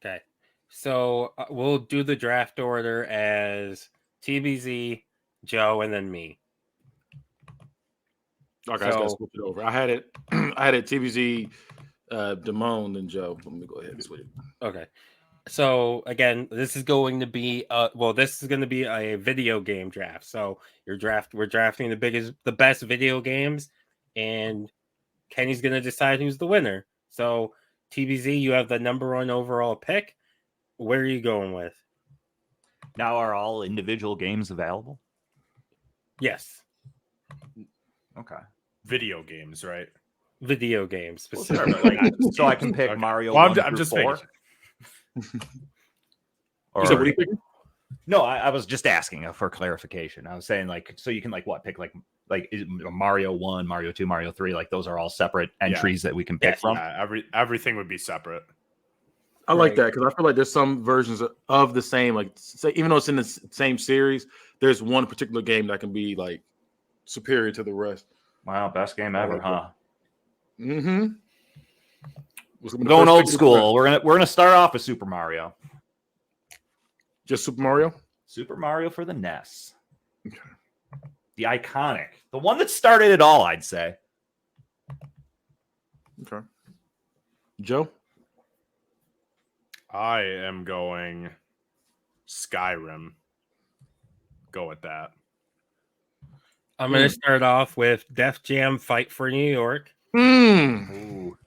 Okay. So we'll do the draft order as TBZ, Joe, and then me. Okay, I just gotta switch it over. I had it. I had it. TBZ, Damone, and Joe. Let me go ahead and switch it. Okay. So again, this is going to be this is going to be a video game draft. So we're drafting the best video games, and Kenny's going to decide who's the winner. So TBZ, you have the number 1 overall pick. Where are you going with? Now, are all individual games available? Yes. Okay. Video games, right? Video games Well, specifically. so I can pick Mario. Well, 1 I'm through just 4. You said, what are you picking? No, I was just asking for clarification. I was saying so you can pick is it Mario 1, Mario 2, Mario 3, those are all separate entries that we can pick from. Yeah, everything would be separate. I like that because I feel like there's some versions of the same, even though it's in the same series, there's one particular game that can be superior to the rest. Wow, best game ever, huh? Mm-hmm. Going old school. We're gonna start off with Super Mario. Just Super Mario? Super Mario for the NES. Okay. The iconic. The one that started it all, I'd say. Okay. Joe? I am going Skyrim. Go with that. I'm going to start off with Def Jam Fight for New York. Ooh.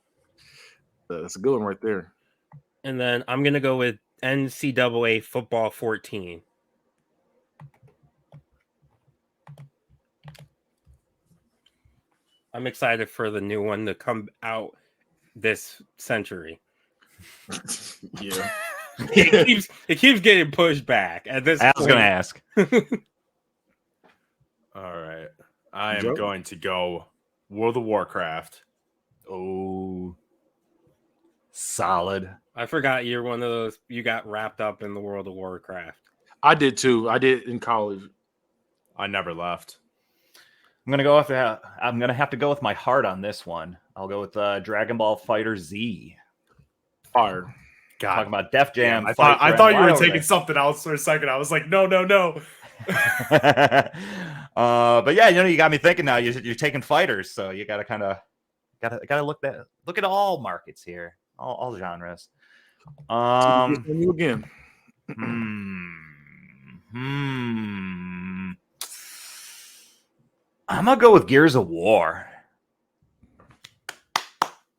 That's a good one right there. And then I'm going to go with NCAA Football 14. I'm excited for the new one to come out this century. Yeah. it keeps getting pushed back at this I was going to ask. All right. I am going to go World of Warcraft. Oh, solid. I forgot you're one of those. You got wrapped up in the World of Warcraft. I did too. I did in college. I never left. I'm gonna go with that. I'm gonna have to go with my heart on this one. I'll go with Dragon Ball Fighter Z. Fire. God. Talking about Def Jam. I thought you were taking something else for a second. I was like, no. But yeah, you got me thinking now. You're taking fighters, so you gotta kind of gotta look at all markets here, all genres. You again. I'm gonna go with Gears of War.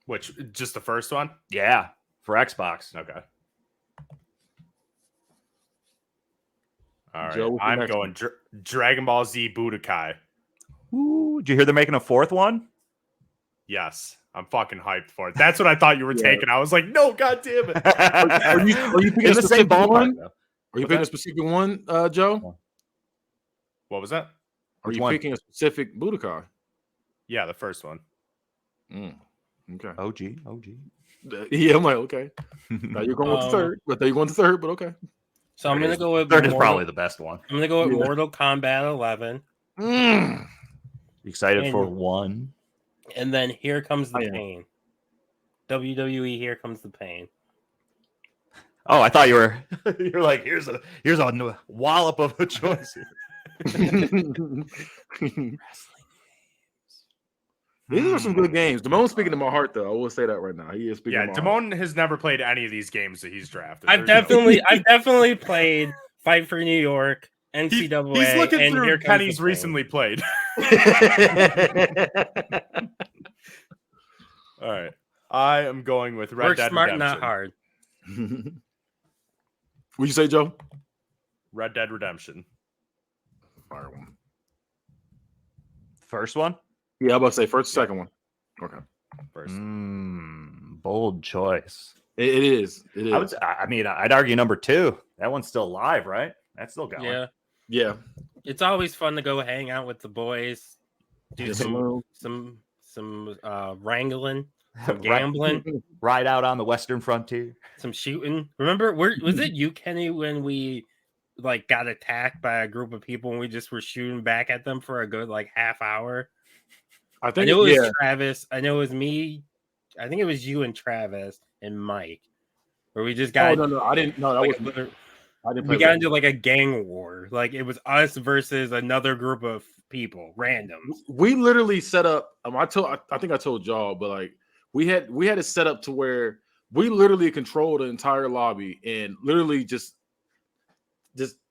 Which, just the first one? Yeah, for Xbox. Okay. All right. Joe, I'm going Dragon Ball Z Budokai. Ooh, did you hear they're making a 4th one? Yes. I'm fucking hyped for it. That's what I thought you were taking. I was like, no, god damn it. Are you picking a specific one? Are you picking a specific one, Joe? What was that? Are you picking a specific Budokai? Yeah, the first one. Okay. OG. Yeah, I'm like, okay. Now you're going with the third. But you're going to third, but okay. So I'm going to go with third is probably the best one. I'm going to go with Mortal Kombat 11. Excited for 1. And then Here Comes the Pain. WWE Here Comes the Pain. Oh, I thought you were like, here's a wallop of a choice. These are some good games. Damone's speaking to my heart, though. I will say that right now. He is speaking. Yeah, Damone has never played any of these games that he's drafted. I've definitely played Fight for New York, NCAA. He's looking and through Kenny's recently played. All right, I am going with Red Dead smart, Redemption. Not hard. What'd you say, Joe? Red Dead Redemption. Fire one. First one? Yeah, I'm about to say first, second one. Okay. First. Bold choice. It is. It is. I'd argue number 2. That one's still live, right? That's still going. Yeah. It's always fun to go hang out with the boys, do some wrangling, some gambling, ride out on the Western frontier, some shooting. Remember, was it you, Kenny, when we got attacked by a group of people and we just were shooting back at them for a good half hour? I know it was Travis. I know it was me. I think it was you and Travis and Mike. where we just Oh got no, I didn't. No, that like, wasn't. I didn't play. we got that. into like a gang war. Like it was us versus another group of people, randoms. We literally set up. I think I told y'all, but like we had it set up to where we literally controlled the entire lobby and literally just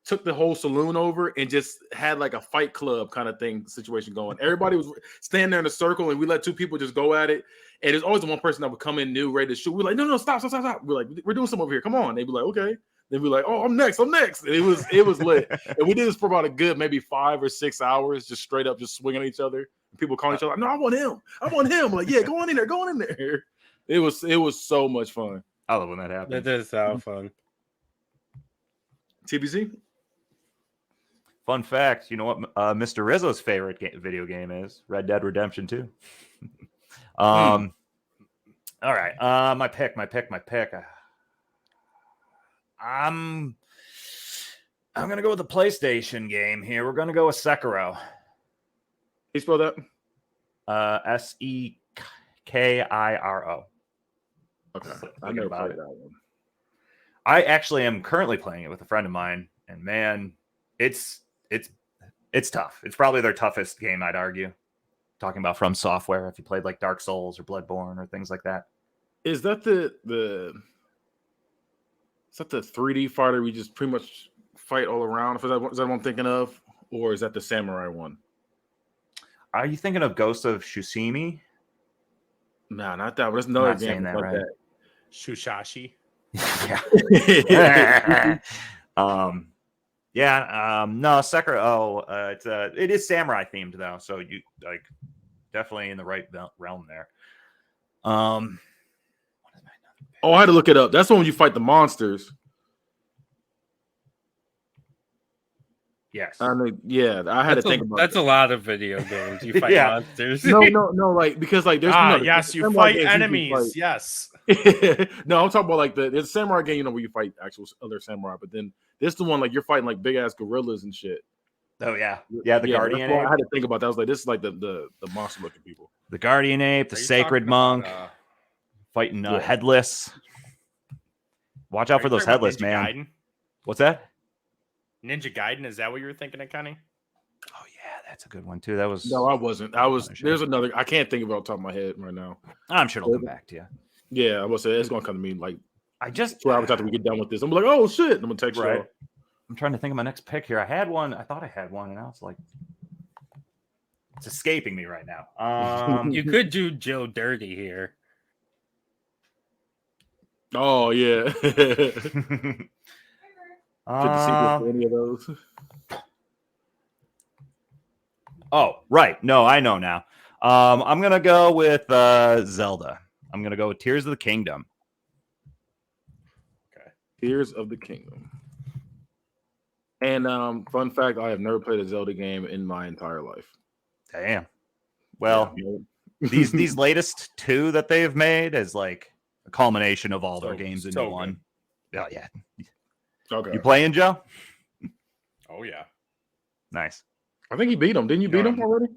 took the whole saloon over and just had like a fight club kind of thing situation going. Everybody was standing there in a circle and we let two people just go at it. And there's always the one person that would come in new, ready to shoot. We're like, no, stop. We're like, we're doing something over here. Come on. They'd be like, okay. They'd be like, oh, I'm next. And it was lit. And we did this for about a good maybe 5 or 6 hours, just straight up just swinging at each other. And people calling each other, no, I want him. Like, yeah, go on in there. It was so much fun. I love when that happens. That does sound fun. TBC? Fun fact, you know what Mr. Rizzo's favorite video game is? Red Dead Redemption 2. All right. My pick. I'm gonna go with the PlayStation game here. We're gonna go with Sekiro. You spell that? Sekiro. Okay. I Thinking never about played it. that one. I actually am currently playing it with a friend of mine, and man, it's tough. It's probably their toughest game, I'd argue. Talking about From Software, if you played like Dark Souls or Bloodborne or things like that. Is that the 3D fighter we just pretty much fight all around? Is that what I'm thinking of? Or is that the samurai one? Are you thinking of Ghost of Tsushima? Nah, not that one. That's another Not saying game that like right. Shushashi. Yeah. No, Sekiro. It is samurai themed though, so you like definitely in the right realm there. Oh, I had to look it up. That's the one you fight the monsters. Yes. I mean, yeah, I had to think about that's that. a lot of video games. You fight Yeah. monsters. No, like because like there's Yes, you samurai fight games enemies. Yes. No, I'm talking about like there's a samurai game, where you fight actual other samurai, but then this the one like you're fighting like big ass gorillas and shit. Oh yeah. Yeah, the Guardian that's why Ape. I had to think about that. I was like, this is like the monster looking people. The Guardian Ape, the Are you Sacred talking Monk, about, fighting Yeah. Headless. Watch out for those Headless, Ninja man. Gaiden? What's that? Ninja Gaiden, is that what you were thinking of, Kenny? Oh yeah, that's a good one too. That was No, I wasn't. I was. Punisher. There's another. I can't think of it off the top of my head right now. I'm sure it'll come back to you. Yeah, I was say it's gonna come to me like I just 2 hours after we get done with this. I'm like, oh shit! I'm gonna text Right. y'all. I'm trying to think of my next pick here. I thought I had one, and now it's like it's escaping me right now. You could do Joe Dirty here. Oh yeah. Put the sequel to any of those. Oh, right. No, I know now. I'm gonna go with Zelda. I'm gonna go with Tears of the Kingdom. Tears of the Kingdom. And fun fact, I have never played a Zelda game in my entire life. Damn. Well, Yeah. these latest two that they've made is like a culmination of all their So- games into so one. Oh yeah. Okay. You playing, Joe? Oh yeah. Nice. I think you beat him. Didn't you beat No. him already?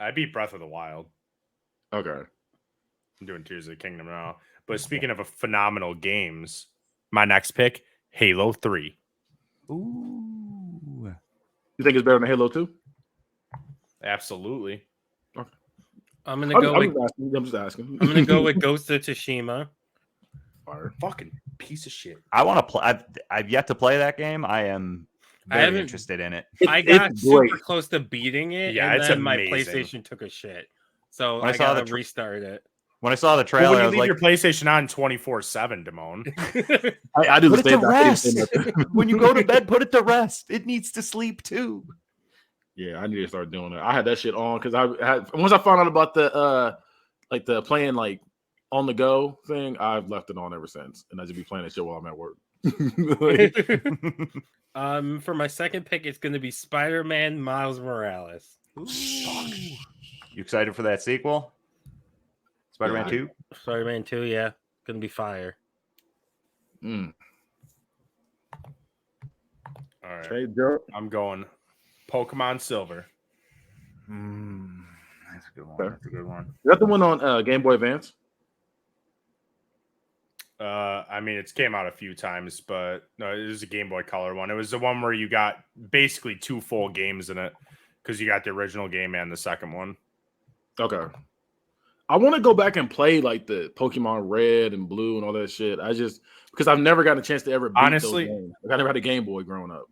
I beat Breath of the Wild. Okay. I'm doing Tears of the Kingdom now. But speaking of phenomenal games, my next pick, Halo 3. Ooh. You think it's better than Halo 2? Absolutely. I'm gonna go with I'm just asking. I'm gonna go with Ghost of Tsushima. Fire. Fucking piece of shit. I want to play. I've yet to play that game. I am I very haven't- interested in it. I got It's super great. close to beating it, Yeah, and it's then my amazing. PlayStation took a shit. So When I I saw the gotta restart it. When I saw the But trailer, when I you was leave like, your PlayStation on 24/7, Damone. I do the put it same to thing. I didn't say rest. nothing. When you go to bed, put it to rest. It needs to sleep too. Yeah, I need to start doing that. I had that shit on because I had once I found out about the the playing like on the go thing, I've left it on ever since, and I just be playing that shit while I'm at work. Like, For my second pick, it's gonna be Spider-Man Miles Morales. You excited for that sequel? Spider-Man Yeah. 2? Spider-Man 2, yeah, gonna be fire. mm. All right. Hey, Joe. I'm going Pokemon Silver. That's a good one. Okay. That's a good one. Is that the one on Game Boy Advance? I mean, it's came out a few times, but no, it was a Game Boy Color one. It was the one where you got basically 2 full games in it because you got the original game and the second one. Okay. I want to go back and play like the Pokemon Red and Blue and all that shit. Because I've never gotten a chance to ever beat Honestly, those games. I never had a Game Boy growing up.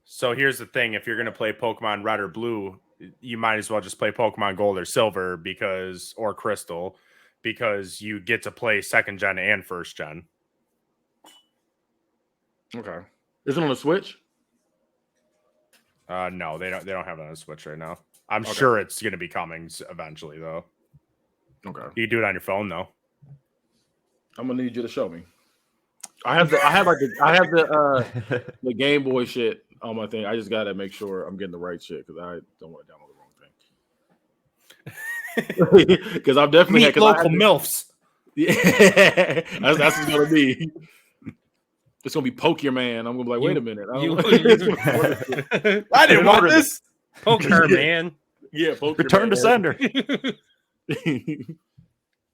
So here's the thing: if you're gonna play Pokemon Red or Blue, you might as well just play Pokemon Gold or Silver or Crystal, because you get to play second gen and first gen. Okay. Is it on the Switch? No, they don't have it on the Switch right now. I'm Okay. sure it's gonna be coming eventually, though. Okay. You can do it on your phone though. I'm gonna need you to show me. I have the Game Boy shit on my thing. I just gotta make sure I'm getting the right shit because I don't want to download the wrong thing. Because I've definitely Meet local MILFs. Yeah, that's what it's gonna be. It's gonna be Pokemon. I'm gonna be like, wait a minute. I didn't want this. Poker man. Yeah, Pokemon. Return to sender.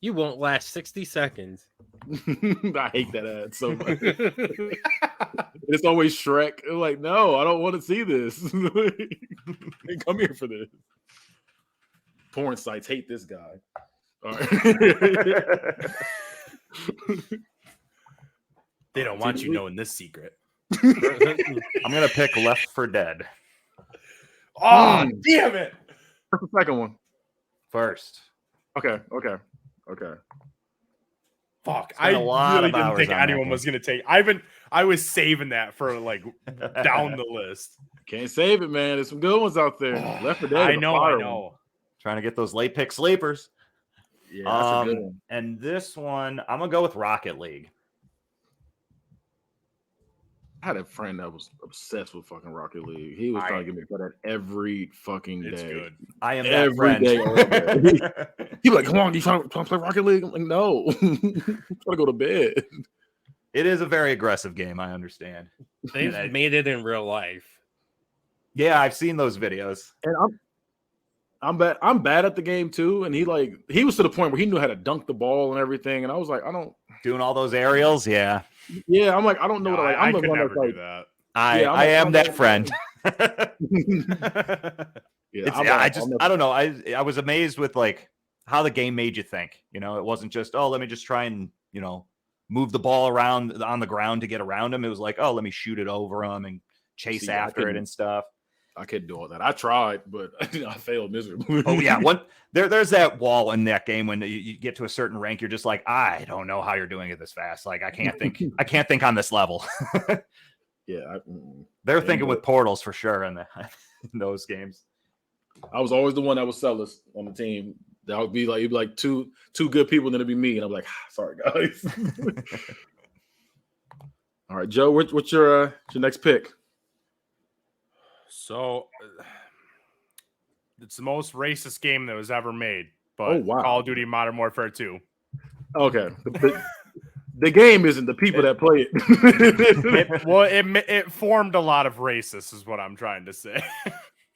You won't last 60 seconds. I hate that ad so much. It's always Shrek. I'm like, no, I don't want to see this. Come here for this. Porn sites hate this guy. All right. They don't want you knowing this secret. I'm gonna pick Left 4 Dead Oh, damn it! What's the second one? first. Okay. Fuck, Spent a lot really of didn't hours think on that anyone game. was gonna take. I was saving that for like down the list. Can't save it, man. There's some good ones out there. Left 4 Dead. I is a know. fire one. Trying to get those late pick sleepers. Yeah, that's a good one. And this one, I'm gonna go with Rocket League. I had a friend that was obsessed with fucking Rocket League. He was trying to get me to play that every fucking day. It's good. I am that Every friend. day, all day. He'd be like, come on, you trying to play Rocket League? I'm like, no. I'm trying to go to bed. It is a very aggressive game. I understand. They've made it in real life. Yeah, I've seen those videos. And I'm bad at the game too. And he was to the point where he knew how to dunk the ball and everything. And I was like, Doing all those aerials. Yeah, I'm like, I don't know No, what I I'm the could one never that's like, do that. I I'm am like, that friend. yeah, I don't know. I was amazed with like how the game made you think. You know, it wasn't just, oh, let me just try and, you know, move the ball around on the ground to get around him. It was like, oh, let me shoot it over him and chase after it and stuff. I couldn't do all that. I tried, but I failed miserably. Oh yeah, there's that wall in that game when you get to a certain rank, you're just like, I don't know how you're doing it this fast. Like I can't think on this level. Yeah, They're thinking with portals for sure in those games. I was always the one that was sellers on the team. That would be like, it'd be like two good people, and then it'd be me, and I'm like, sorry guys. All right, Joe, what's your next pick? So it's the most racist game that was ever made. But wow. Call of Duty Modern Warfare 2. Okay, the game isn't the people that play it. It formed a lot of racists, is what I'm trying to say.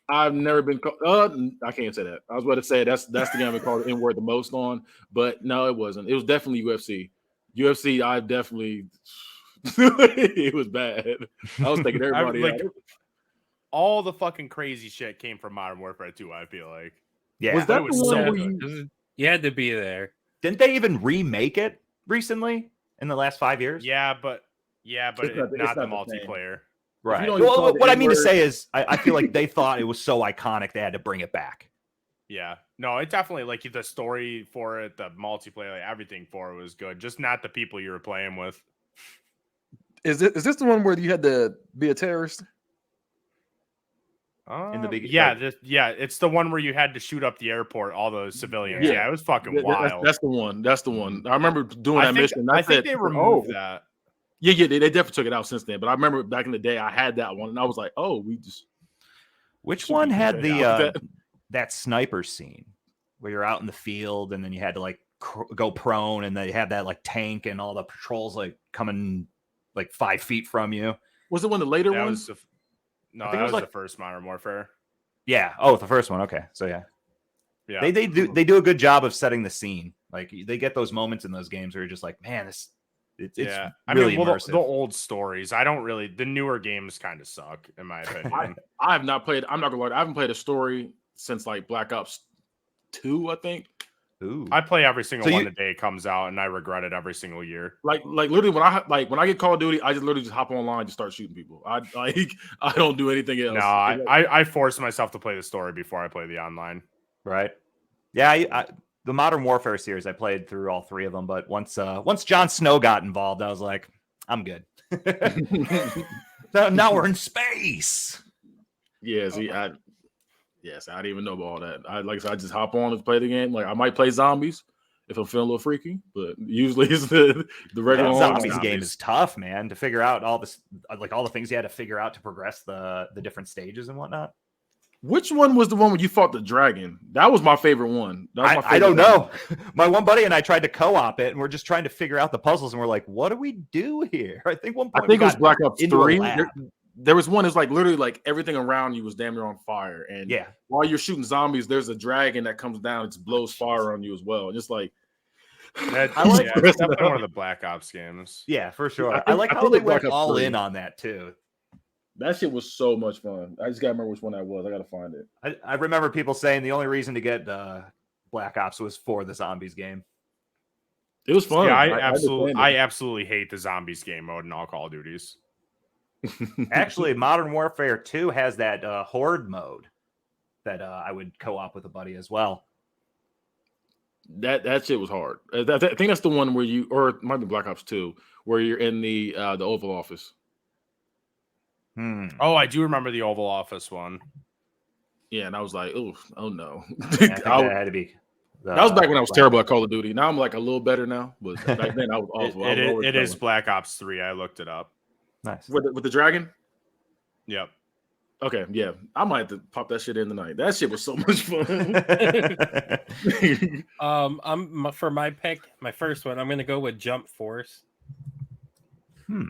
I've never been called. I can't say that. I was about to say that's the game I called the N-word the most on, but no, it wasn't. It was definitely UFC. UFC, I definitely. It was bad. I was thinking everybody. All the fucking crazy shit came from Modern Warfare 2, I feel like. Yeah, was that it was the one so where You had to be there. Didn't they even remake it recently in the last 5 years? Yeah, but It's not the not the same. multiplayer. Right. don't call Well, it what I mean to N-word- say is, I feel like they thought it was so iconic they had to bring it back. Yeah. No, it definitely, like, the story for it, the multiplayer, like, everything for it was good. Just not the people you were playing with. Is this the one where you had to be a terrorist? In the beginning, yeah, it's the one where you had to shoot up the airport, all those civilians. Yeah. Yeah, it was fucking wild. That's the one. That's the one. I remember doing that mission. I think they removed that. Yeah, they definitely took it out since then. But I remember back in the day, I had that one, and I was like, "Oh, we just." Which Should one we had take out that sniper scene where you're out in the field and then you had to like go prone and they had that like tank and all the patrols like coming like 5 feet from you? Was it one of the later That ones? was I think that it was was like- the first Modern Warfare. Yeah. Oh, the first one. Okay. So yeah. Yeah. They do a good job of setting the scene. Like they get those moments in those games where you're just like, man, It's yeah, really well, immersive. the old stories. I don't really. The newer games kind of suck, in my opinion. I have not played. I'm not gonna lie. I haven't played a story since like Black Ops 2. I think. Ooh. I play every single So one you- the day it comes out, and I regret it every single year. Like literally when I get Call of Duty, I just literally just hop online and just start shooting people. I don't do anything else. No, I force myself to play the story before I play the online. Right. Yeah, the Modern Warfare series, I played through all 3 of them, but once Jon Snow got involved, I was like, I'm good. Now we're in space. Yeah, see, I didn't even know about all that. Like I said, I just hop on and play the game. Like I might play zombies if I'm feeling a little freaky, but usually it's the regular That zombies online. game is tough, man, to figure out all this, like all the things you had to figure out to progress the different stages and whatnot. Which one was the one where you fought the dragon? That was my favorite one. That was my favorite I don't one. know. My one buddy and I tried to co-op it, and we're just trying to figure out the puzzles, and we're like, what do we do here? I think one point I think we it was got Black Ops into a 3. lab. There was one. It's like literally like everything around you was damn near on fire, and Yeah. while you're shooting zombies, there's a dragon that comes down and just blows fire on you as well. And it's like That, I like- yeah, it's definitely one of the Black Ops games. Yeah, for sure. I I, think- like I how think they it's Black went Ops all 3. in on that too. that shit was so much fun. I just gotta remember which one that was. I gotta find it. I remember people saying the only reason to get Black Ops was for the zombies game. It was fun. Yeah, I understand absolutely hate the zombies game mode in all Call of Duties. it. Actually, Modern Warfare 2 has that horde mode that I would co-op with a buddy as well. that shit was hard. I think that's the one where you, or it might be Black Ops 2, where you're in the Oval Office. Oh, I do remember the Oval Office one. Yeah, and I was like, oh no. I think that had to be. That was back when I was terrible at Call of Duty. Now I'm like a little better now, but back then I was awful. I was always It is failing. Black Ops 3. I looked it up. Nice. with the dragon. Yep. Okay, yeah, I might have to pop that shit in tonight. That shit was so much fun. For my pick, my first one, I'm gonna go with Jump Force. Yuck.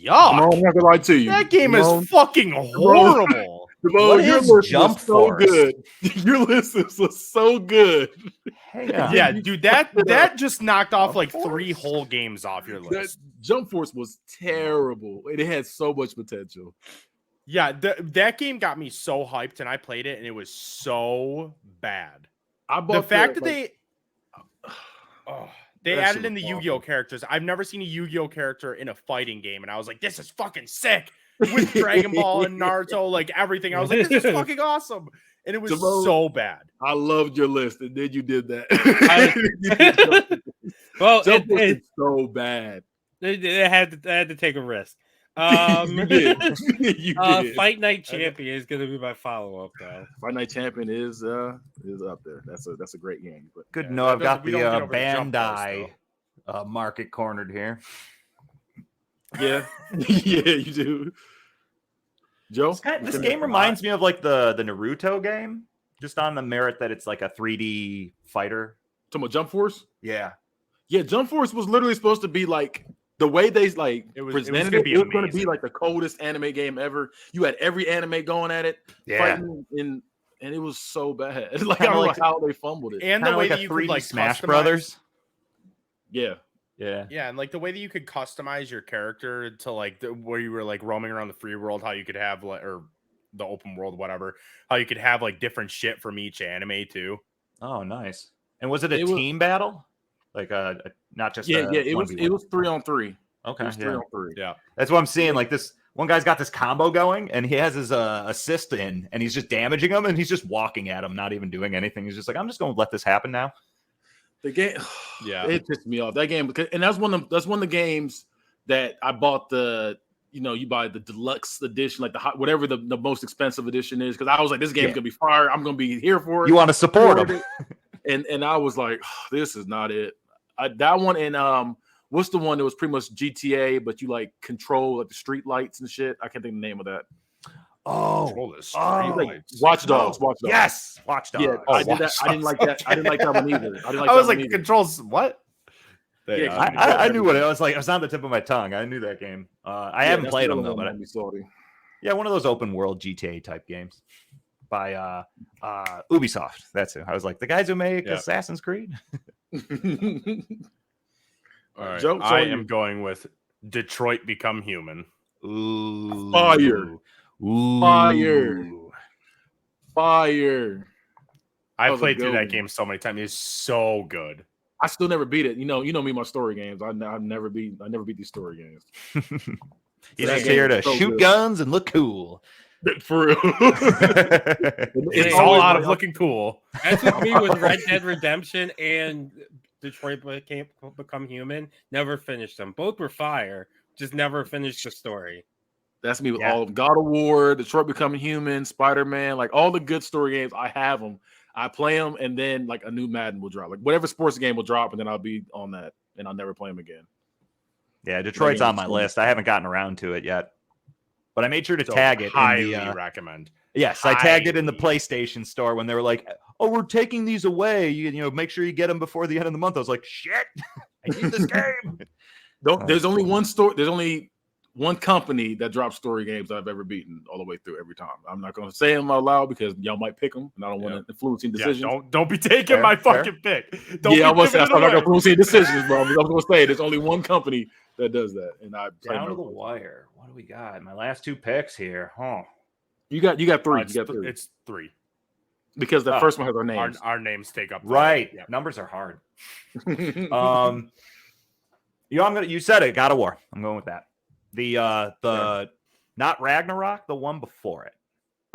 I'm not gonna lie to you. That game Simone, is fucking horrible. Simone, What your is list Jump was so Force? good. Your list was so good. Hang on. Yeah, dude, that just knocked off like 3 whole games off your That list. Jump Force was terrible. It had so much potential. Yeah, that game got me so hyped, and I played it, and it was so bad. I The bought fact that like, they That added shit in the was Yu-Gi-Oh awful. characters. I've never seen a Yu-Gi-Oh character in a fighting game, and I was like, this is fucking sick. With Dragon Ball and Naruto, like everything. I was like, this is fucking awesome. And it was Simone, so bad. I loved your list, and then you did that. Well, Jump Force it, is so bad. it had to take a risk. You did. You did. Fight Night Champion is gonna be my follow up though. Fight Night Champion is up there. That's a great game. But Good Yeah, to know that I've got doesn't- we the don't get over the Jump Force, Bandai market cornered here. yeah, yeah, you do. Joe, This game reminds me of like the Naruto game, just on the merit that it's like a 3D fighter. Talking about Jump Force. Yeah. Yeah, Jump Force was literally supposed to be like the way they like It was presented gonna it. be It was going to be amazing. like the coldest anime game ever. You had every anime going at it, Yeah. fighting in, and it was so bad. Like I Kinda don't like- know how they fumbled it. And Kind the of way like that a you 3D could like Smash customize- Brothers. Yeah, Yeah. Yeah, and like the way that you could customize your character to like where you were like roaming around the free world, how you could have like or the open world, whatever, how you could have like different shit from each anime too. Oh, nice. And was it a It was- team battle? Like not just yeah. a It was 1v1? 3-on-3. Okay. It was Yeah. 3-on-3. Yeah. That's what I'm seeing. Like this one guy's got this combo going, and he has his assist in, and he's just damaging him, and he's just walking at him, not even doing anything. He's just like, I'm just going to let this happen now. The game, Yeah. it pissed me off. That game, because and that's one of the games that I bought the. You know, you buy the deluxe edition, like the hot, whatever the most expensive edition is, because I was like, this game's Yeah. gonna be fire. I'm gonna be here for it. You want to support him. And I was like, this is not it. That one and what's the one that was pretty much GTA, but you like control like the street lights and shit. I can't think of the name of that. Oh, Control the oh, streetlights. Watch Dogs. Watch Dogs. yes, Watch Dogs. Yeah, I did that. I didn't like that. I didn't like that one either. I didn't like I was that like, one either. controls what? Yeah, I knew what it was like. It was on the tip of my tongue. I knew that game. I haven't that's played the them other though, one but that made me salty. yeah, one of those open world GTA type games by Ubisoft. That's it. I was like, the guys who make Yeah. Assassin's Creed. All right. Jokes I on am you. going with Detroit Become Human. Ooh. Fire. Ooh. Fire. I was a played through good that one. game so many times. It's so good. I still never beat it. You know me, my story games. I never beat these story games. He's That just game here to is so shoot good. guns and look cool. For real. It's all always out like- of looking cool. That's with me with Red Dead Redemption and Detroit Become Human. Never finished them. Both were fire. Just never finished the story. That's me with Yeah. all of them. God of War, Detroit Becoming Human, Spider-Man, like all the good story games. I have them. I play them, and then like a new Madden will drop. Like whatever sports game will drop, and then I'll be on that, and I'll never play them again. Yeah, Detroit's game on is my so list. I haven't gotten around to it yet, but I made sure to So tag it highly in the. recommend. Yes, I tagged it in the highly. PlayStation Store when they were like, "Oh, we're taking these away. You know, make sure you get them before the end of the month." I was like, "Shit, I need this game." There's only one store. There's only one company that drops story games I've ever beaten all the way through every time. I'm not going to say them out loud because y'all might pick them, and I don't want to influence any decisions. Yeah, don't be taking Fair, my fair. fucking pick. Don't I be was giving saying I'm it not going to away. influence any decisions, bro. I'm going to say there's only one company that does that, and I play Down to them. the wire. What do we got? My last two picks here, huh? You got three. It's, You got three it's 3. because the Oh. first one has our names. Our names take up the- Right. Yeah. Numbers are hard. You said it. God of War. I'm going with that. The not Ragnarok, the one before it.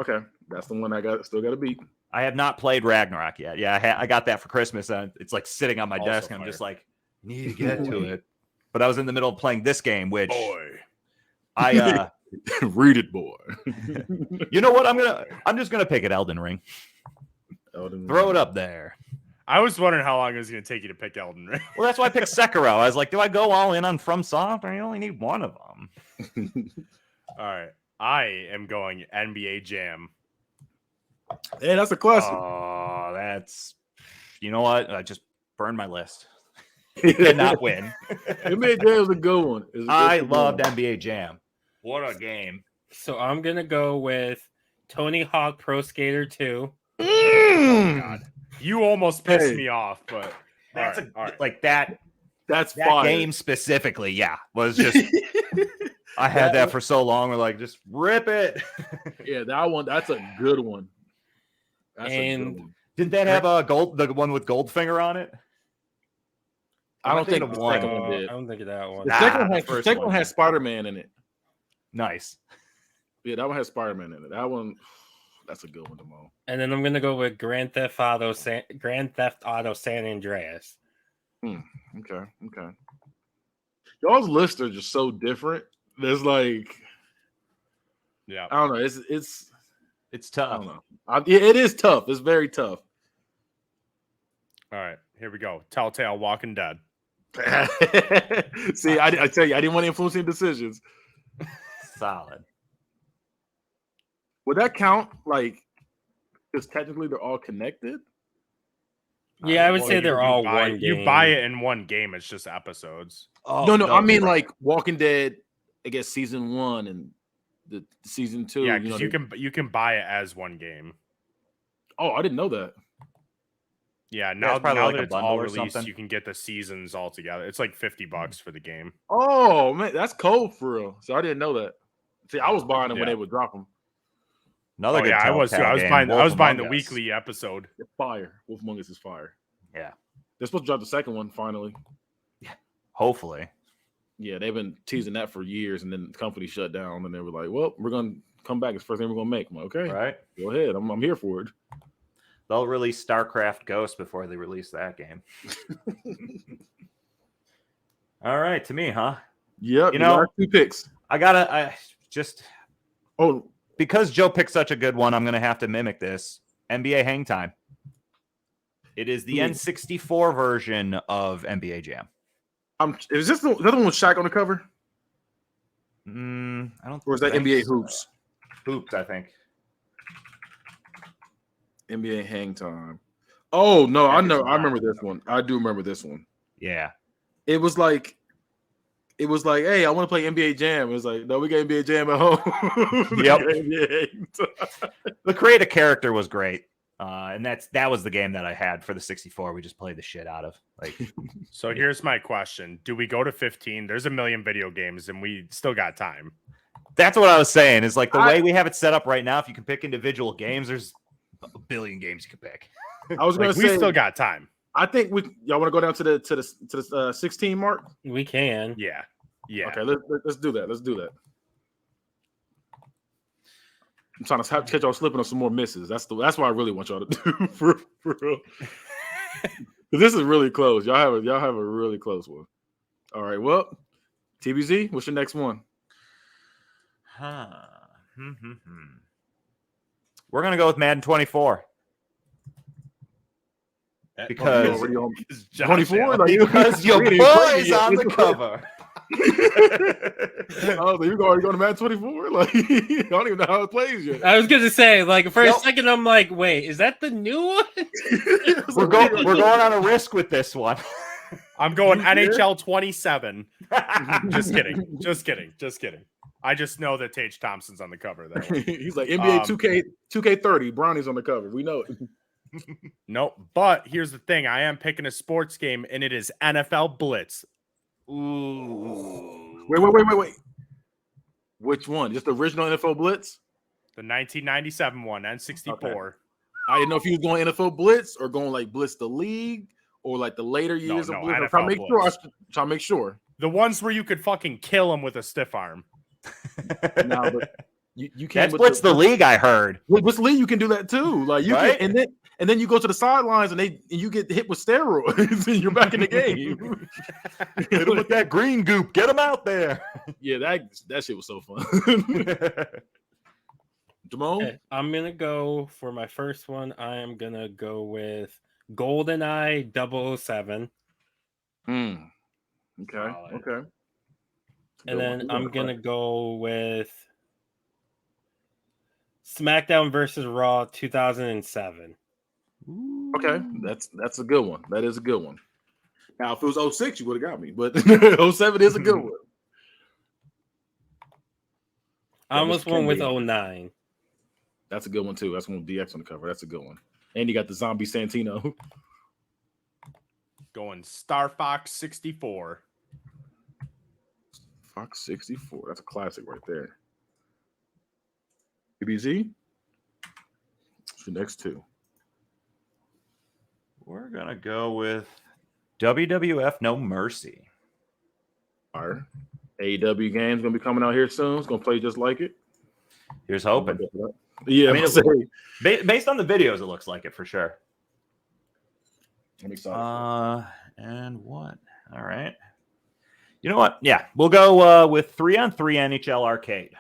Okay, that's the one I still got to beat. I have not played Ragnarok yet. Yeah, I got that for Christmas, and it's like sitting on my Also desk, and I'm fire. just like, need to get to it. But I was in the middle of playing this game, which Boy. I Read it, boy. you know what? I'm just gonna pick it, Elden Ring. Throw it up there. I was wondering how long it was going to take you to pick Elden Ring. Well, that's why I picked Sekiro. I was like, do I go all in on FromSoft, or you only need one of them? All right. I am going NBA Jam. Hey, that's a classic. Oh, that's you know what? I just burned my list. Did not win. NBA Jam is a good one. I loved NBA Jam. What a game! So I'm gonna go with Tony Hawk Pro Skater 2. Mm. God. You almost pissed Hey. me off, but That's all right. like that That's that fire. game specifically. Yeah, was just I had that for so long. We're like, just rip it. Yeah, that one. That's a good one. That's a And- good one. Didn't that have a the one with Goldfinger on it? I don't think of the one. second one did. I don't think of that one. The Nah, second one the has, first second one one has did. Spider-Man in it. Nice. Yeah, that one has Spider-Man in it. That one, that's a good one, Demo. And then I'm gonna go with Grand Theft Auto San Andreas. Okay. Y'all's lists are just so different. There's like, Yeah. I don't know. It's It's I tough. don't know. It is tough. It's very tough. All right. Here we go. Telltale Walking Dead. See, I tell you, I didn't want to influence any decisions. Solid. Would that count? Like, because technically they're all connected. Yeah, I would Well, say you- they're you all buy- one You game. buy it in one game. It's just episodes. Oh, no, I mean right. like Walking Dead. I guess season 1 and the season 2. Yeah, you know, because you can buy it as one game. Oh, I didn't know that. Yeah, now, it's probably now like that a it's bundle all or released, something. you can get the seasons all together. It's like $50 for the game. Oh man, that's cold for real. So I didn't know that. See, I was buying them when Yeah. they would drop them. Another Oh good yeah, I was too. Telltale I was game, buying. I Wolf was buying the Among Us. weekly episode. They're fire. Wolf Among Us is fire. Yeah. They're supposed to drop the second one finally. Hopefully. Yeah, they've been teasing that for years, and then the company shut down, and they were like, "Well, we're gonna come back. It's the first thing we're gonna make." I'm like, "Okay, Right? go ahead. I'm here for it." They'll release StarCraft Ghost before they release that game. All right, to me, huh? Yep. You know- got 2 picks. I just Oh, because Joe picked such a good one, I'm gonna have to mimic this. NBA Hang Time. It is the Ooh. N64 version of NBA Jam. is this the other one with Shaq on the cover, I don't. or is that think NBA so. Hoops? Hoops, I think. NBA Hang Time. Oh no, I That is know. I not remember the this one. I do remember this one. Yeah. It was like, hey, I want to play NBA Jam. It was like, no, we got NBA Jam at home. We Yep. got NBA Hang Time. The create a character was great. And that was the game that I had for the 64. We just played the shit out of. Like, So here's my question: do we go to 15? There's a million video games, and we still got time. that's what I was saying. Is like the way we have it set up right now. If you can pick individual games, there's a billion games you can pick. I was gonna Like, we say still got time. I think y'all want to go down to the 16 mark. We can. Yeah. Okay, let's do that. Let's do that. I'm trying to catch y'all slipping on some more misses. That's what I really want y'all to do for real. 'Cause this is really close. Y'all have a really close one. All right. Well, TBZ, what's your next one? We're gonna go with Madden 24 because Already on Josh 24. Allen. Like, because your we ain't even played boy's yet. on the cover. Oh, so you already going to Madden 24? Like, I don't even know how it plays yet. I was gonna say, like, for a Nope. second, I'm like, wait, is that the new one? We're going on a risk with this one. I'm going You did? NHL 27. Just kidding. Just kidding. Just kidding. I just know that Tage Thompson's on the cover there. He's like NBA 2K30. Brownie's on the cover. We know it. Nope. But here's the thing: I am picking a sports game, and it is NFL Blitz. Ooh. Wait. Which one? Just the original NFL Blitz? The 1997 one, N64. Okay. I didn't know if you was going NFL Blitz or going like Blitz the League or like the later years no, of Blitz. I'm NFL trying to make sure. Blitz. Trying to make sure. The ones where you could fucking kill him with a stiff arm. Now, but you can't. That's what's the league I heard. With Blitz League, you can do that too. Like you Right? can, and then you go to the sidelines and you get hit with steroids and you're back in the game. Hit 'em with that green goop. Get them out there. Yeah, that shit was so fun. Jamon? Okay, I'm gonna go for my first one. I am gonna go with GoldenEye 007. Okay. Solid. Okay. And then I'm gonna go with SmackDown versus Raw 2007. Okay, that's a good one. That is a good one. Now, if it was 06, you would have got me, but 07 is a good one. I almost Mr. went with Kennedy. 09. That's a good one too. That's one with DX on the cover. That's a good one. And you got the zombie Santino. Going Star Fox 64. Fox 64. That's a classic right there. BBZ. What's your next two? We're gonna go with WWF No Mercy. Fire. AEW game's gonna be coming out here soon. It's gonna play just like it. Here's hoping. Yeah, I mean, I'm Based on the videos, it looks like it for sure. excited. And what? All right. You know what? Yeah, we'll go with 3-on-3 NHL Arcade.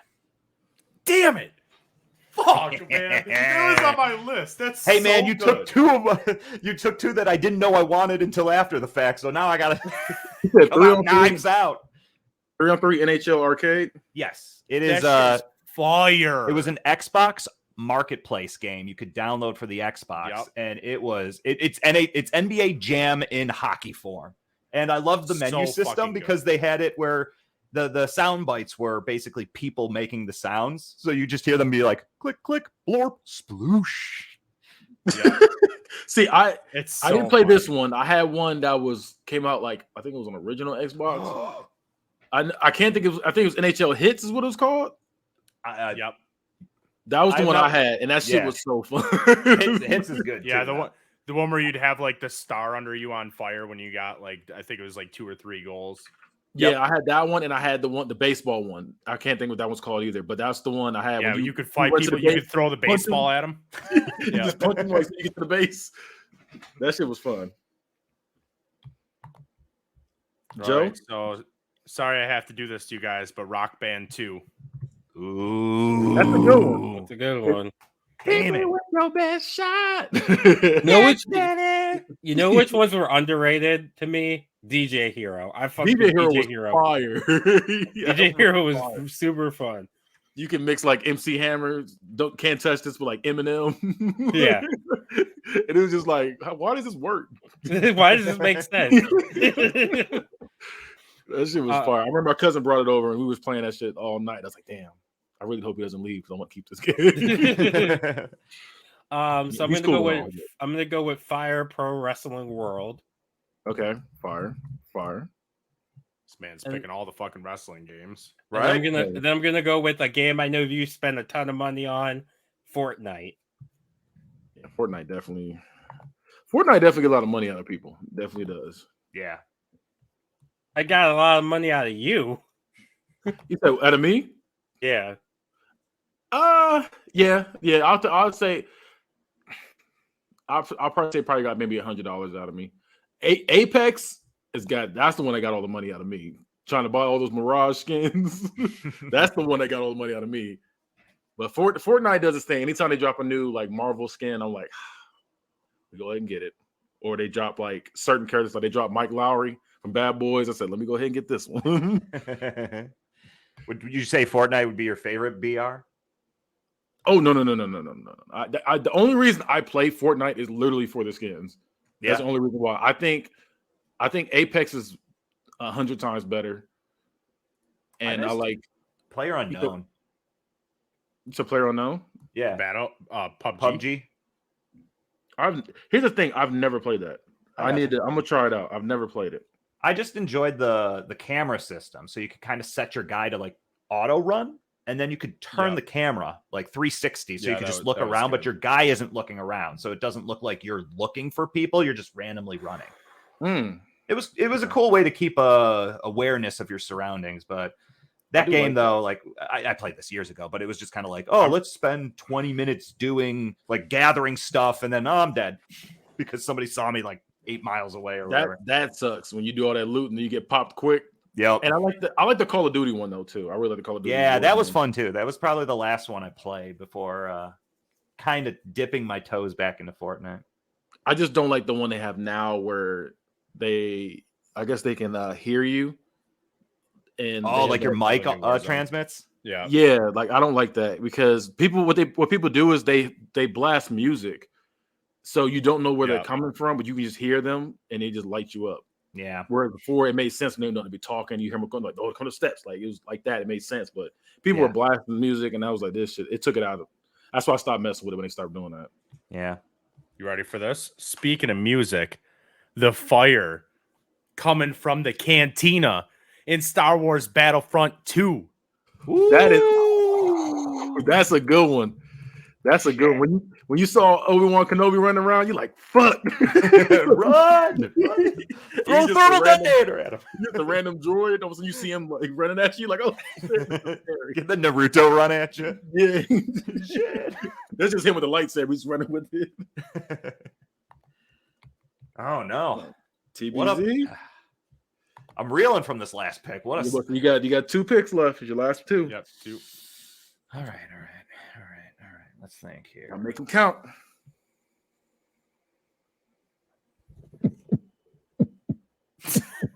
Damn it! Fuck, man. That was on my list. That's Hey, man, so you good. took two that I didn't know I wanted until after the fact. So now I gotta You said come out knives out. 3-on-3 NHL Arcade. Yes, it That is. shit is fire. It was an Xbox Marketplace game you could download for the Xbox, Yep. and it's NBA Jam in hockey form. And I loved the menu So system fucking because they had it where the sound bites were basically people making the sounds, so you just hear them be like click click blorp sploosh. Yeah. See, I It's didn't so play this funny. one. I had one that came out like I think it was on original Xbox. I can't think I think it was NHL Hits is what it was called. Yep. That was the I've one not- I had, and that shit yeah. was so fun. Hits is good. Yeah, too. the one where you'd have like the star under you on fire when you got like I think it was like 2 or 3 goals. Yeah, I had that one, and I had the baseball one. I can't think what that one's called either, but that's the one I had. Yeah, when you could fight went to people. the You base- could throw the punch baseball at them. you Yeah. just punch them like so you get to the base. That shit was fun. Joe, So sorry I have to do this to you guys, but Rock Band 2. Ooh, That's a good one. That's a good one. Damn it. with your best shot. You know which ones were underrated to me? DJ Hero. I fucked DJ with Hero DJ was Hero. fire. Yeah, DJ Hero was fire. super fun. You can mix like MC Hammer, can't touch this with like Eminem. Yeah. And it was just like, why does this work? Why does this make sense? That shit was fire. I remember my cousin brought it over and we was playing that shit all night. I was like, damn, I really hope he doesn't leave because I want to keep this game. So I'm He's gonna cool go and with all, Fire Pro Wrestling World. Okay, fire. This man's And- picking all the fucking wrestling games. And then Right? I'm gonna go with a game I know you spend a ton of money on, Fortnite. Yeah, Fortnite definitely get a lot of money out of people. Definitely does. Yeah. I got a lot of money out of you. You said out of me? Yeah. Yeah. I'll say I'll probably say got maybe $100 out of me. Apex that's the one that got all the money out of me. Trying to buy all those Mirage skins. That's the one that got all the money out of me. But Fortnite does its thing. Anytime they drop a new like Marvel skin, I'm like, we go ahead and get it. Or they drop like certain characters, like they drop Mike Lowry from Bad Boys. I said, let me go ahead and get this one. Would you say Fortnite would be your favorite BR? Oh no. The only reason I play Fortnite is literally for the skins. That's the only reason why. I think Apex is 100 times better. And I like Player Unknown. It's a Player Unknown. Yeah. Battle PUBG. Here's the thing. I've never played that. I'm gonna try it out. I've never played it. I just enjoyed the camera system. So you could kind of set your guy to like auto run, and then you could turn the camera like 360. So you could just look around, but your guy isn't looking around. So it doesn't look like you're looking for people. You're just randomly running. It was a cool way to keep awareness of your surroundings. But that game, though, like I played this years ago, but it was just kind of like, oh, let's spend 20 minutes doing like gathering stuff, and then I'm dead because somebody saw me like 8 miles away or whatever. That sucks when you do all that loot and you get popped quick. Yep. And I like the Call of Duty one though too. I really like the Call of Duty. Yeah, that was fun too. That was probably the last one I played before kind of dipping my toes back into Fortnite. I just don't like the one they have now where I guess they can hear you. And like your mic transmits. Yeah, like I don't like that because what people do is they blast music, so you don't know where they're coming from, but you can just hear them and they just light you up. Yeah. Whereas before it made sense when they don't be talking, you hear them going like, "Oh, come the steps!" Like it was like that. It made sense, but people were blasting music, and I was like, "This shit." It took it out of. That's why I stopped messing with it when they started doing that. Yeah. You ready for this? Speaking of music, the fire coming from the cantina in Star Wars Battlefront 2. That's a good one. That's a good one. When you saw Obi-Wan Kenobi running around, you're like, fuck. Run! Throw thermal detonator at him. You get the random droid, all of a sudden you see him like running at you, like, oh, get the Naruto run at you. Yeah. Shit. That's just him with the lightsaber. He's running with it. Oh no. TBZ. I'm reeling from this last pick. You got 2 picks left. It's your last 2. Yep, 2. All right. Let's think here. I'll make them count.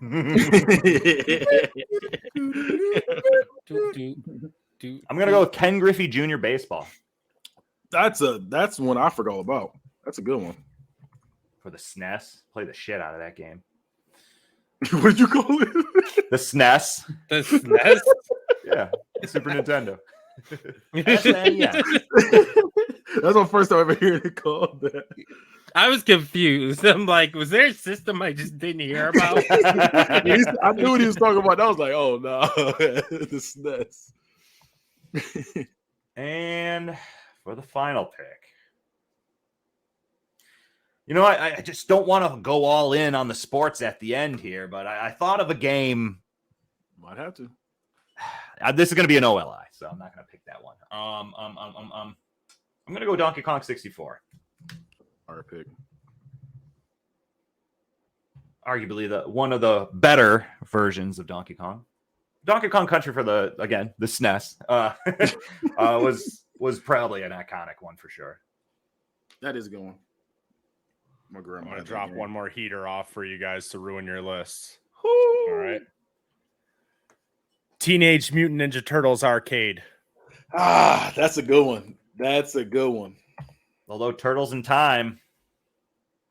I'm gonna go with Ken Griffey Jr. Baseball. That's one I forgot all about. That's a good one. For the SNES, play the shit out of that game. What did you call it? The SNES. The SNES? Yeah, Super Nintendo. That's my first time ever hearing it called that. I was confused. I'm like, was there a system I just didn't hear about? I knew what he was talking about. I was like, oh no, the SNES. And for the final pick, you know, I just don't want to go all in on the sports at the end here, but I thought of a game. Might have to. This is going to be an OLI, so I'm not going to pick that one. I'm going to go Donkey Kong 64. Our pick. Arguably one of the better versions of Donkey Kong. Donkey Kong Country for the SNES was probably an iconic one for sure. That is a good one. My grandma. I'm gonna drop one more heater off for you guys to ruin your list. Woo! All right. Teenage Mutant Ninja Turtles arcade. That's a good one. That's a good one. Although Turtles in Time.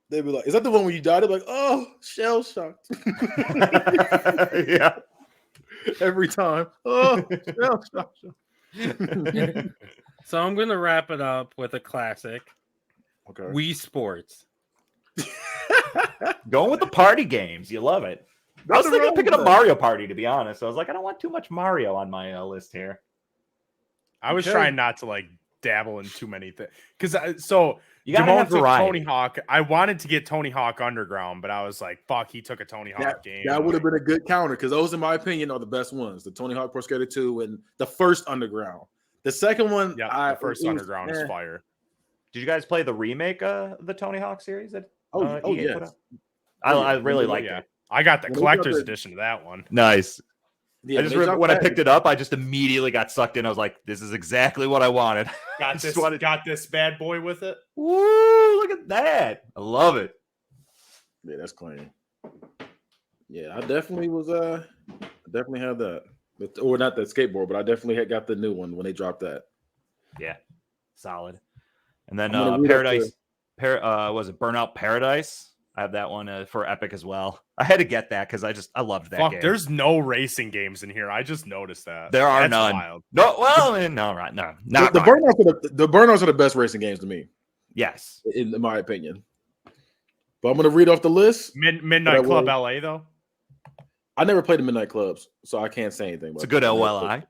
They'd be like, is that the one where you died? They're like, oh, shell shocked. Yeah. Every time. Oh, shell shocked. So I'm going to wrap it up with a classic. Okay. Wii Sports. Going with the party games. You love it. I was thinking of picking up Mario Party, to be honest. I was like, I don't want too much Mario on my list here. I was Okay. trying not to like dabble in too many things because so You gotta Jamon have took variety. Tony Hawk. I wanted to get Tony Hawk Underground, but I was like, fuck, he took a Tony Hawk game. That would have been a good counter because those, in my opinion, are the best ones. The Tony Hawk Pro Skater 2 and the first Underground. The second one, Yeah, the first Underground is fire. Did you guys play the remake of the Tony Hawk series that EA put yes. out? I really liked Yeah. it. I got the When we got collector's the- edition of that one. Nice. Yeah, I just remember when I picked it up, I just immediately got sucked in. I was like, this is exactly what I wanted. Got Just got this bad boy with it. Woo, look at that. I love it. Yeah, that's clean. Yeah, I definitely was. I definitely had that, or not that skateboard, but I definitely had got the new one when they dropped that. Yeah. Solid. And then I'm gonna read up Paradise, was it Burnout Paradise? I have that one for Epic as well. I had to get that because I loved that Fuck, game. there's no racing games in here. I just noticed that. There are That's none. Wild. No, well, no, right, no, not The right. Burnouts are the best racing games to me, Yes. in my opinion. But I'm gonna read off the list. Midnight But I Club will- LA though. I never played the Midnight Clubs, so I can't say anything. It's a about good that. OLI.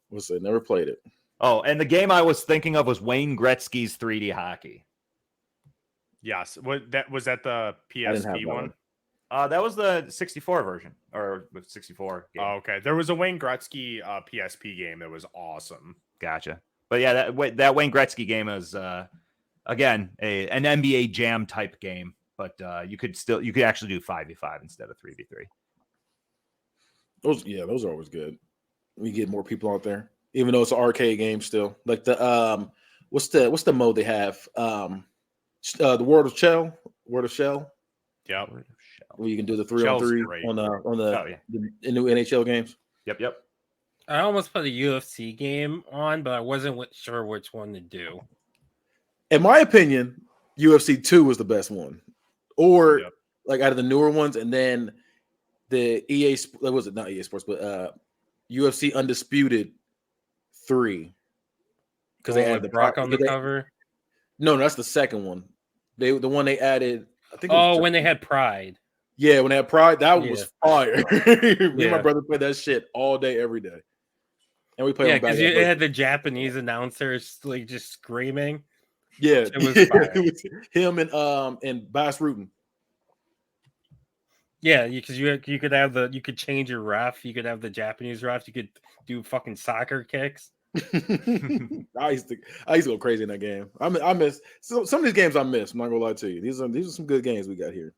We'll say never played it. Oh, and the game I was thinking of was Wayne Gretzky's 3D hockey. Yes. What that was that the didn't have PSP that one? one. That was the 64 version, or with 64 game. Oh, okay. There was a Wayne Gretzky PSP game that was awesome. Gotcha. But yeah, that Wayne Gretzky game is again an NBA Jam type game, but you could actually do 5v5 instead of 3v3. Those are always good. We get more people out there, even though it's an arcade game still. Like the what's the mode they have? The World of Shell. Yep. Where you can do the Shell's 3-on-3 great. on Oh, yeah. the new NHL games. Yep. I almost put a UFC game on, but I wasn't sure which one to do. In my opinion, UFC 2 was the best one, or Yep. like out of the newer ones, and then the EA was it not EA Sports, but UFC Undisputed 3 because they added the Brock on the cover. No, that's the second one. The one they added. I think. When they had Pride. Yeah, when they had Pride, that was fire. Me and my Yeah. brother played that shit all day, every day, and we played. Yeah, on because back- it had the Japanese announcers like just screaming. Yeah, It was fire. it was him and Bass Rutten. Yeah, because you could have you could change your ref. You could have the Japanese refs. You could do fucking soccer kicks. I used to go crazy in that game. I miss some of these games. I miss. I'm not gonna lie to you. These are some good games we got here.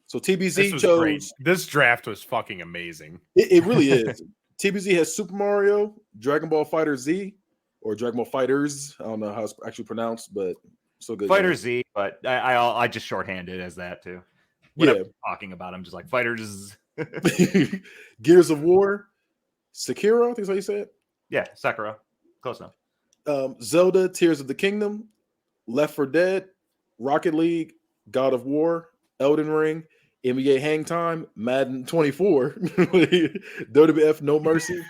So TBZ This was chose. great. This draft was fucking amazing. It really is. TBZ has Super Mario, Dragon Ball Fighter Z, or Dragon Ball Fighters. I don't know how it's actually pronounced, but so good. Fighter game. Z, but I just shorthanded as that too. When Yeah. I'm talking about, I'm just like Fighters. Gears of War, Sekiro. I think that's how you say it. Yeah, Sekiro, close enough. Zelda, Tears of the Kingdom, Left 4 Dead, Rocket League, God of War, Elden Ring, NBA Hang Time, Madden 24, WWF No Mercy,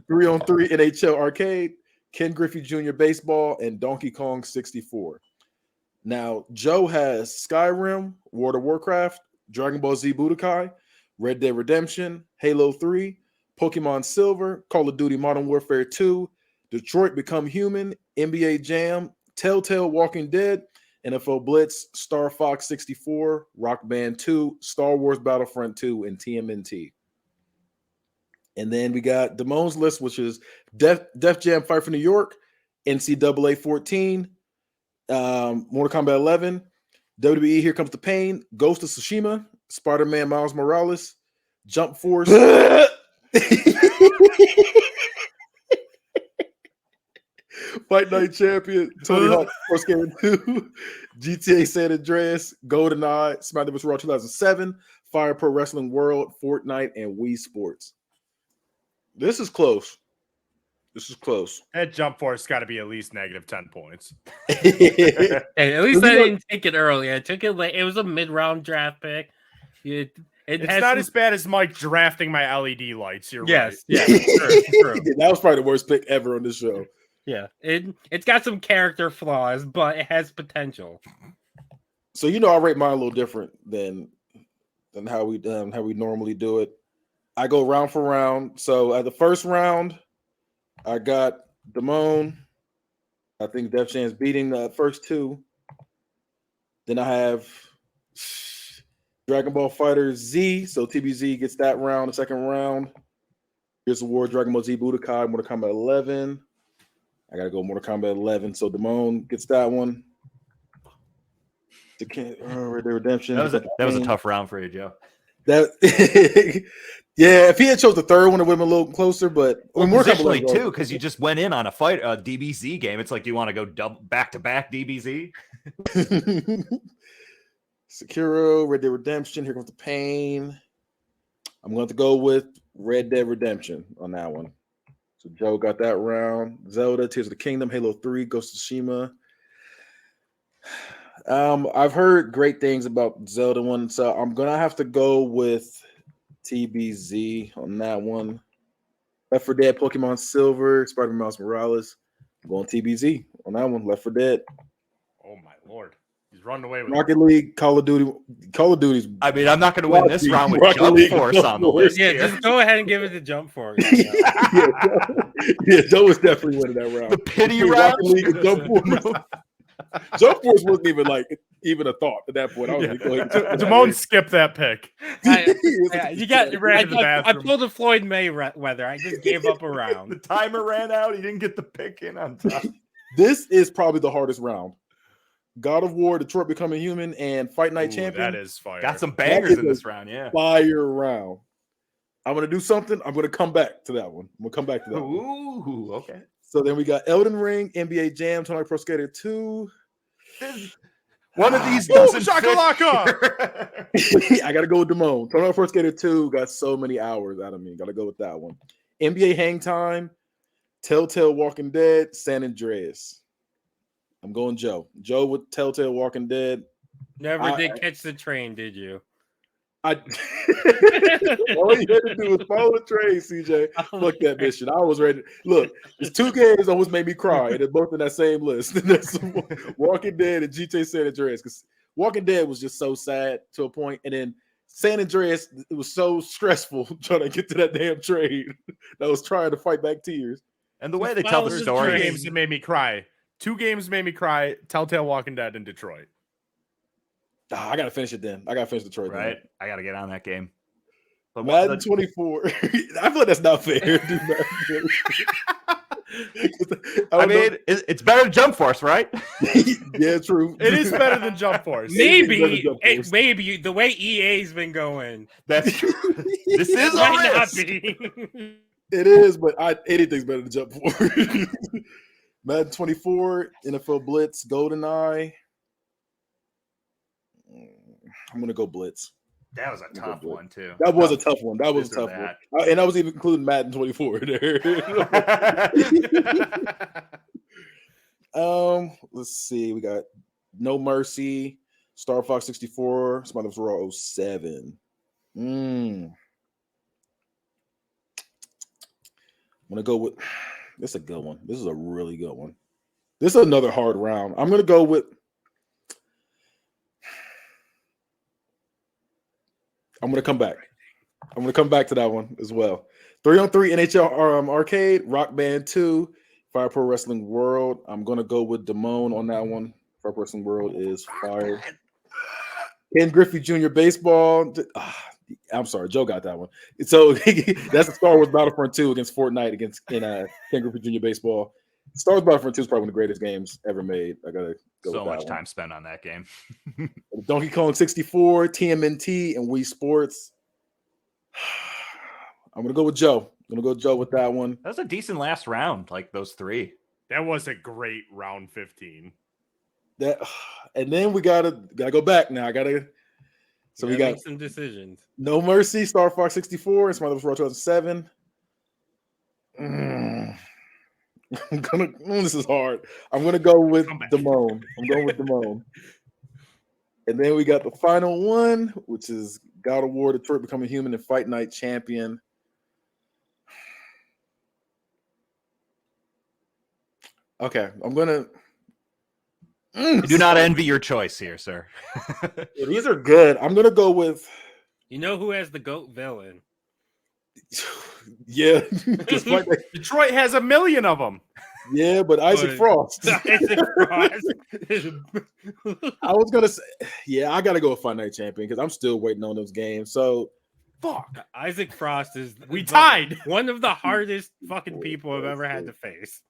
3-on-3 NHL Arcade, Ken Griffey Jr. Baseball, and Donkey Kong 64. Now, Joe has Skyrim, World of Warcraft, Dragon Ball Z Budokai, Red Dead Redemption, Halo 3, Pokemon Silver, Call of Duty Modern Warfare 2, Detroit Become Human, NBA Jam, Telltale Walking Dead, NFL Blitz, Star Fox 64, Rock Band 2, Star Wars Battlefront 2, and TMNT. And then we got Damone's list, which is Def Jam Fight for New York, NCAA 14, Mortal Kombat 11, WWE Here Comes the Pain, Ghost of Tsushima, Spider-Man Miles Morales, Jump Force. Fight Night Champion, Tony Hawk Pro Skater 2, GTA San Andreas, GoldenEye, SmackDown vs. Raw 2007, Fire Pro Wrestling World, Fortnite, and Wii Sports. This is close. That Jump Force got to be at least negative 10 points. Hey, at least You I know- didn't take it early. I took it late. It was a mid-round draft pick. It It's has not some- as bad as Mike drafting my LED lights. You're yes, right. yes, true. That was probably the worst pick ever on this show. Yeah, it's got some character flaws, but it has potential. So I rate mine a little different than how we normally do it. I go round for round. So at the first round, I got Damone. I think Def Jam's beating the first two. Then I have Dragon Ball Fighter Z. So TBZ gets that round, the second round. Here's the War, Dragon Ball Z Budokai, Mortal Kombat 11. I gotta go Mortal Kombat 11. So Damone gets that one. Red Dead Redemption. That was a tough round for you, Joe. That yeah, if he had chose the third one, it would have been a little closer. But Well, positionally too, because you just went in on a DBZ game. It's like, do you want to go back to back DBZ? Sekiro, Red Dead Redemption. Here comes the pain. I'm going to go with Red Dead Redemption on that one. So Joe got that round. Zelda, Tears of the Kingdom, Halo 3, Ghost of Tsushima. I've heard great things about Zelda one, so I'm gonna have to go with TBZ on that one. Left 4 Dead, Pokemon Silver, Spider-Man Miles Morales. I'm going TBZ on that one. Left 4 Dead. Oh my lord, he's running away with Rocket League, Call of Duty. Call of Duty's. I mean, I'm not going to win this round with Rocket Jump League, Force Jump on the Force. list. Yeah, here. just go ahead and give it the jump for it. Yeah, Joe was definitely winning that round. The pity Rocket round. League and Jump Force. Jump Force wasn't even a thought at that point. I was like, go ahead. Damone skipped that pick. You got ran to the I bathroom. pulled a Floyd Mayweather. I just gave up a The round. timer ran out. He didn't get the pick in on time. This is probably the hardest round. God of War, Detroit Becoming Human, and Fight Night Ooh, Champion. that is fire. Got some bangers is in a this round, yeah. Fire round. I'm gonna do something. I'm gonna come back to that one. I'm gonna come back to that one. Ooh, okay. So then we got Elden Ring, NBA Jam, Tony Hawk Pro Skater 2. One of these Ooh, doesn't shakalaka! fit. I gotta go with Damone. Tony Hawk Pro Skater 2 got so many hours out of me. Gotta go with that one. NBA Hang Time, Telltale Walking Dead, San Andreas. I'm going Joe. Joe with Telltale Walking Dead. Never did catch the train, did you? All you had to do was follow the train, CJ. Fuck that mission. I was ready. Look, there's 2 games that almost made me cry, and they're both in that same list. That's Walking Dead and GTA San Andreas. Because Walking Dead was just so sad to a point, and then San Andreas, it was so stressful trying to get to that damn train that was trying to fight back tears. And the way they tell the Follow the story. Two train. games that made me cry. 2 games made me cry. Telltale Walking Dead and Detroit. I gotta finish it then. I gotta finish Detroit. then. Right? I got to get on that game. But Madden 24. I feel like that's not fair. Dude, Madden 24. I mean, it's better than Jump Force, right? Yeah, true. It is better than Jump Force. Maybe, Jump Force. maybe the way EA's been going, That's true. This is a might not risk. be. It is, but anything's better than Jump Forward. Madden 24, NFL Blitz, GoldenEye. I'm gonna go Blitz. That was a tough one, too. That was a tough one. That was a This or tough one. And I was even including Madden 24 there. Let's see. We got No Mercy, Star Fox 64, Smite of Raw 07. I'm gonna go with this is a good one. This is a really good one. This is another hard round. I'm gonna go with I'm gonna come back. I'm gonna come back to that one as well. 3-on-3 NHL Arcade, Rock Band 2, Fire Pro Wrestling World. I'm gonna go with Damone on that one. Fire Pro Wrestling World is fire. Ken Griffey Jr. Baseball. I'm sorry, Joe got that one. So that's the Star Wars Battlefront 2 against Fortnite in Ken Griffey Jr. Baseball. Star Wars Battlefront 2 is probably one of the greatest games ever made. I gotta go So with that much one. time spent on that game. Donkey Kong 64, TMNT, and Wii Sports. I'm gonna go with Joe. I'm gonna go with Joe with that one. That was a decent last round, like those 3. That was a great round 15. And then we gotta go back now. So we got make some decisions. No Mercy, Star Fox 64, and Smite of Raw 2007. This is hard. I'm gonna go with Come back. Damone. I'm going with Damone. And then we got the final one, which is God of War, Detroit Becoming Human, and Fight Night Champion. Okay, I'm gonna. I do not envy your choice here, sir. Yeah, these are good. I'm gonna go with. You know who has the GOAT villain? Yeah, 'cause Detroit has a million of them. yeah, but Isaac But- Frost. Isaac Frost. I was gonna say, yeah, I gotta go with Fight Night Champion because I'm still waiting on those games. So Fuck. Isaac Frost is We tied. one of the hardest fucking people I've ever had to face.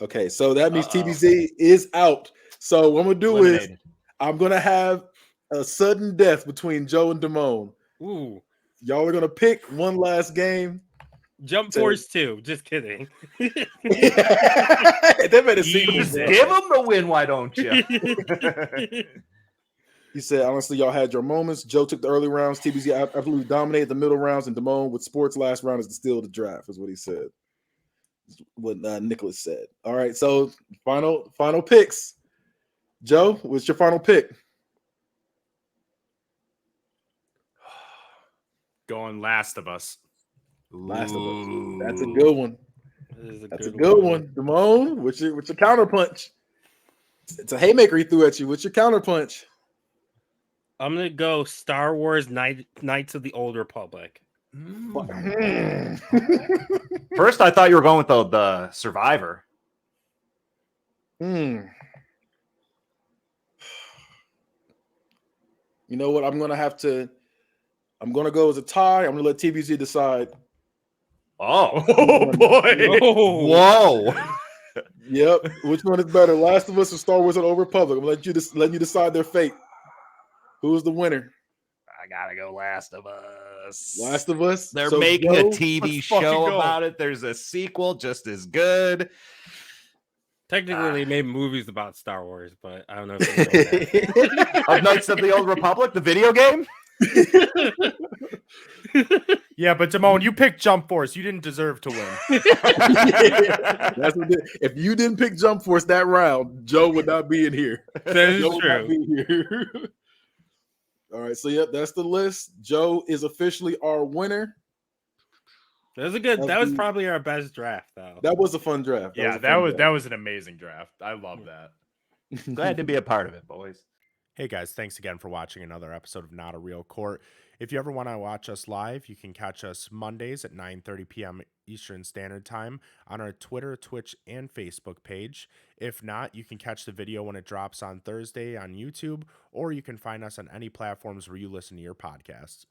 okay, so that means Uh-oh. TBZ is out. So what I'm gonna do is Eliminated. I'm gonna have a sudden death between Joe and Damone. Ooh. Y'all are gonna pick one last game. Jump So- Force 2. Just kidding. They better see Jesus. this. Give him the win, why don't you? He said, honestly, y'all had your moments. Joe took the early rounds. TBZ absolutely dominated the middle rounds, and Damone with sports last round is the steal of the draft, is what he said. What Nicholas said. All right, so final picks. Joe, what's your final pick? Going Last of Us. Last of Us. That's a good one. This is That's a good one. Damone, what's your counter punch? It's a haymaker he threw at you. What's your counter punch? I'm gonna go Star Wars Knights of the Old Republic. Hmm. First, I thought you were going with the Survivor. You know what? I'm gonna go as a tie. I'm gonna let TBZ decide. Oh, Oh boy. Oh, whoa! Yep. Which one is better, Last of Us or Star Wars: The Old Republic? I'm letting you decide their fate. Who's the winner? I gotta go Last of Us. Last of Us. They're So making Joe- a TV let's fucking show go. about it. There's a sequel just as good. technically they made movies about Star Wars, but I don't know if you know that. Of Knights of the Old Republic, the video game. Yeah, but Damone, you picked Jump Force. You didn't deserve to win. That's what if you didn't pick Jump Force that round, Joe would not be in here. That is Joe would not true. be here. All right, so yep, that's the list. Joe is officially our winner. That was a good. That That'd was be- probably our best draft, though. That was a fun draft. Yeah, a fun that draft. was an amazing draft. I love that. Glad to be a part of it, boys. Hey guys, thanks again for watching another episode of Not a Real Court. If you ever want to watch us live, you can catch us Mondays at 9:30 p.m. Eastern Standard Time on our Twitter, Twitch, and Facebook page. If not, you can catch the video when it drops on Thursday on YouTube, or you can find us on any platforms where you listen to your podcasts.